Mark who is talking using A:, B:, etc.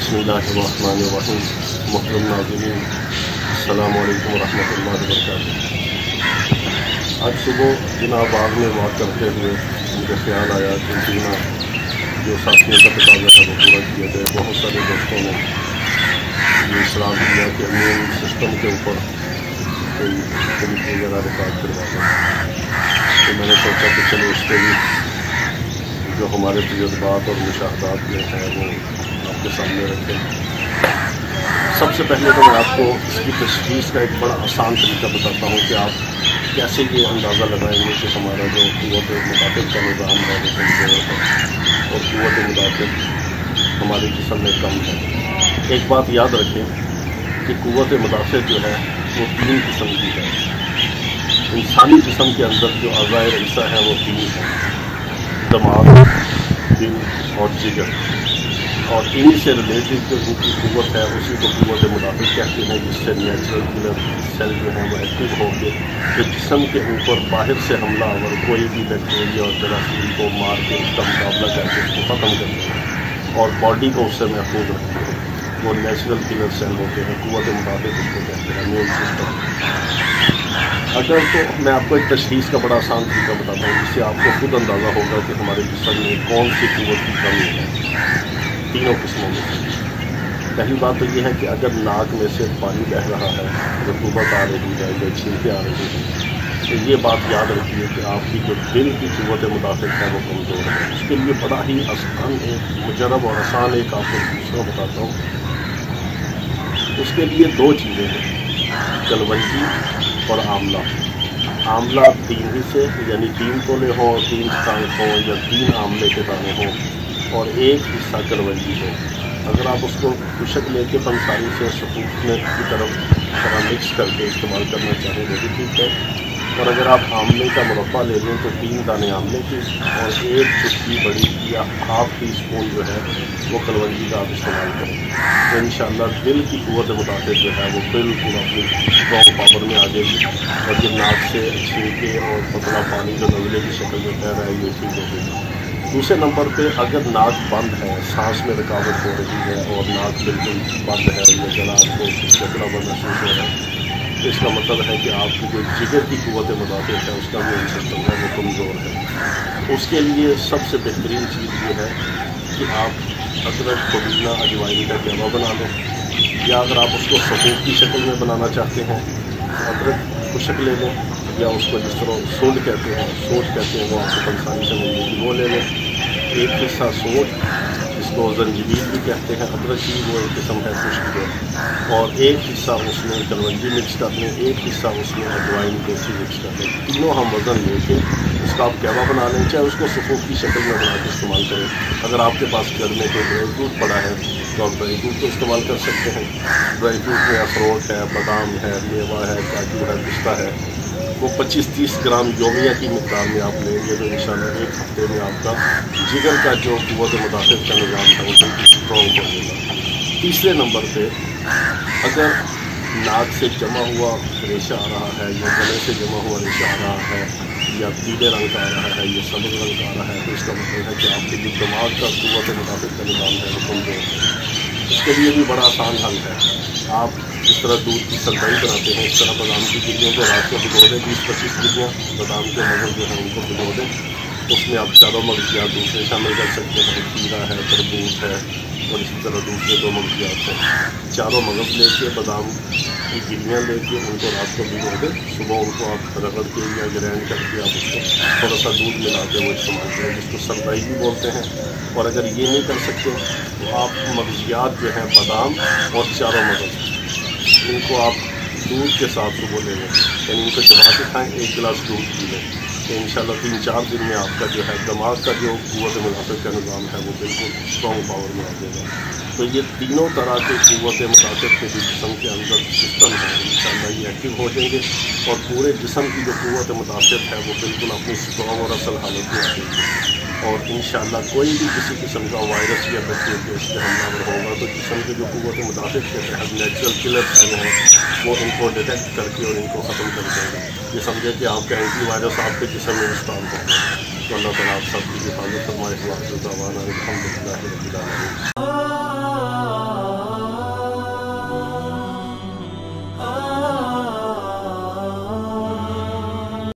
A: बिस्मिल्लाहिर्रहमानिर्रहीम। मुहतरम नाज़रीन, अस्सलामु अलैकुम वरहमतुल्लाहि वबरकातुहू। आज सुबह जिना बाग में वॉक करते हुए मुझे ख्याल आया कि जीना जो साथियों का तकाज़ा है वो पूरा किया जाए। बहुत सारे दोस्तों ने ये सलाह दिया कि इम्यून सिस्टम के ऊपर कोई क्लिप वगैरह रिकॉर्ड करवा दें, तो मैंने सोचा कि चलो इस पर भी जो हमारे तजुर्बात और मुशाहदात में है वो आपके सामने रखें। सबसे पहले तो मैं आपको इसकी तशख़ीस का एक बड़ा आसान तरीका बताता हूँ कि आप कैसे ये अंदाज़ा लगाएंगे कि हमारा जो क़ुव्वत मुदाफ़त का निज़ाम है वो कमज़ोर है और क़ुव्वत मुदाफ़त हमारे जिस्म में कम है। एक बात याद रखें कि क़ुव्वत मुदाफ़त जो है वो 3 किस्म की है। इंसानी जिस्म के अंदर जो अज़ाए रईसा है वो 3 हैं: दिमाग, दिल और जिगर। और इन्हीं से रिलेटेड जो उनकी क़ुव्वत है उसी को क़ुव्वत मुदाफ़त कहते हैं, जिससे नेचुरल किलर सेल जो है वो एक्टिव होकर जो जिस्म के ऊपर बाहर से हमलावर कोई भी बैक्टीरिया और जरासीम को मार के उसका मुकाबला करके उसको ख़त्म करते हैं और बॉडी को उससे महफूज रखते हैं। वो नेचुरल किलर सेल होते हैं, क़ुव्वत मुदाफ़त उसको कहते हैं, इम्यून सिस्टम। अगर तो मैं आपको एक तशख़ीस का बड़ा आसान तरीका बताता हूँ जिससे आपको खुद अंदाज़ा होगा कि हमारे जिस्म में कौन सी क़ुव्वत की कमी है। तीनों किस्मों में पहली बात तो ये है कि अगर नाक में से पानी बह रहा है, रतूबत आ रही है या छींकें आ रही हैं, तो ये बात याद रखिए कि आपकी जो दिल की क़ुव्वत मुदाफ़त है वो कमज़ोर है। उसके लिए बड़ा ही आसान एक मुजरब और आसान एक आपको दूसरा बताता हूँ। उसके लिए 2 चीज़ें हैं, कलवंजी और आंवला। आंवला 3 हिस्से यानी 3 तोले हों, 3 दाने हों या 3 आंवले के दाने हों और 1 हिस्सा कलवंजी हो। अगर आप उसको खुशक लेके पंसारी से सफूत में की तरफ मिक्स करके इस्तेमाल करना चाहें वो भी ठीक है। और अगर आप आंवले का मुरब्बा ले लें तो 3 दाने आंवले की और 1 चुटकी बड़ी या ½ टीस्पून जो है वो कलवंजी का आप इस्तेमाल करें, तो इंशाअल्लाह दिल की क़ुव्वत मुदाफ़त जो है वो बिल्कुल अपनी स्ट्रॉन्ग पावर में आ जाएगी और ये नाक से छींके और पतला पानी जो नज़ले की शक्ल में बह रहा है ये ठीक हो जाएगी। दूसरे नंबर पे अगर नाक बंद है, सांस में रुकावट हो रही है और नाक बिल्कुल बंद है या गला आपको चकड़ा बंद महसूस हो रहा है, तो इसका मतलब है कि आपकी जो जिगर की क़ुव्वत मुदाफ़त है उसका भी सिस्टम है वो कमज़ोर है। उसके लिए सबसे बेहतरीन चीज़ ये है कि आप अदरक, पुदीना, अजवाइन का कहवा बना लें, या अगर आप उसको सफूत की शक्ल में बनाना चाहते हैं तो अदरक खुशक ले लें, या उसको जिस तरह सोंठ कहते हैं वो आपको पंसारी से मिलेगी वो ले लें। 1 हिस्सा सोंठ जिसको जंजीबील भी कहते हैं, अदरक की वो एक किस्म है खुश्क है, और 1 हिस्सा उसमें कलवंजी मिक्स कर लें, 1 हिस्सा उसमें अजवाइन देसी मिक्स कर लें। तीनों हम वज़न लेके उसका आप कहवा बना लें, चाहे उसको सफूत की शक्ल में बना के इस्तेमाल करें। अगर आपके पास घर में कोई ड्राई फ्रूट पड़ा है तो आप ड्राई फ्रूट को इस्तेमाल कर सकते हैं। ड्राई फ्रूट में अखरोट है, बादाम है, मेवा है, काजू है, पिस्ता है, वो 25-30 ग्राम योमिया की मिक़दार में आप लेंगे तो इंशाअल्लाह 1 हफ्ते में आपका जिगर का जो क़ुव्वत मुदाफ़त का निज़ाम है वो बिल्कुल स्ट्रॉन्ग हो जाएगा। तीसरे नंबर पे अगर नाक से जमा हुआ रेशा आ रहा है या गले से जमा हुआ रेशा आ रहा है या पीले रंग का आ रहा है या सब्ज़ रंग का आ रहा है, तो इसका मतलब है कि आपके जो दिमाग का क़ुव्वत मुदाफ़त का निज़ाम है वो कमज़ोर है। इसके लिए भी बड़ा आसान हल है। आप जिस तरह दूध की सल्दई बनाते हैं इस तरह बादाम की गिरियों को रात को भिगो दें, 20-25 गिरियाँ बादाम के मगज़ जो है उनको भिगो दें। उसमें आप चारों मगज़ियात दूसरे शामिल कर सकते हैं, खीरा है, तरबूज है और इसी तरह दूसरे 2 मगज़ियात हैं। चारों मगज़ लेके बादाम की गिरियाँ लेके उनको रात को भिगो दें, सुबह उनको आप रगड़ के या ग्राइंड करके आप उसको थोड़ा सा दूध मिला के वो इस्तेमाल करें, जिसको सल्दई भी बोलते हैं। और अगर ये नहीं कर सकते तो आप मगज़ियात जो हैं बादाम और चारों मगज़ इनको आप दूध के साथ सुबह ले लें, यानी इनको जमा के खाएँ, 1 गिलास दूध पी लें, तो इंशाअल्लाह 3-4 दिन में आपका जो है दिमाग का जो क़ुव्वत मुदाफ़त का निज़ाम है वो बिल्कुल स्ट्रॉन्ग पावर में आ जाएगा। तो ये तीनों तरह के क़ुव्वत मुदाफ़त के जो जिस्म के अंदर सिस्टम है इंशाअल्लाह ये एक्टिव हो जाएंगे और पूरे जिस्म की जो क़ुव्वत मुदाफ़त है वो बिल्कुल अपनी स्ट्रॉन्ग और असल हालत में आ जाएगी। और इंशाअल्लाह कोई भी किसी किस्म का वायरस या बैक्टीरिया इस पर हमलावर होगा तो जिस्म के जो क़ुव्वत मुदाफ़त के तहत नेचुरल किलर सेल हैं वो इनको डिटेक्ट करके और इनको ख़त्म कर देंगे। ये समझे कि आपका एंटी वायरस आपके जिस्म में इंस्टॉल होगा। तो अल्लाह ताला आप सबकी हिफाज़त फरमाए।